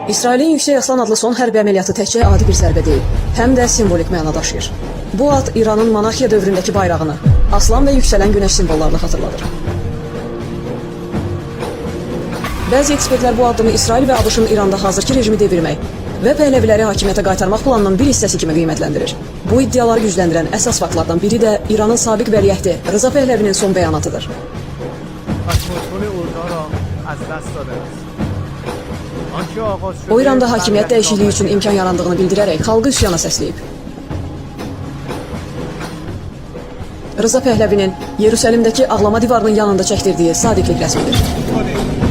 İsrailin Yüksək Aslan adlı son hərbi əməliyyatı təkcə adi bir zərbə deyil, həm də simvolik məna daşıyır. Bu ad İranın monarxiya dövründəki bayrağını, aslan və yüksələn günəş simvollarını xatırladır. Bəzi ekspertlər bu addımı İsrail və ABŞ-ın İranda hazırki rejimi devirmək və Pəhləviləri hakimiyyətə qaytarmaq planının bir hissəsi kimi qiymətləndirir. Bu iddiaları gücləndirən əsas faktlardan biri də İranın sabiq vəliəhdi Rıza Pəhləvinin son bəyanıdır. O İranda hakimiyyət dəyişikliyi üçün imkan yarandığını bildirərək xalqı üsyana səsləyib. Rıza Pəhləvinin Yerusəlimdəki ağlama divarının yanında çəkdirdiyi sadiqlik rəsmidir.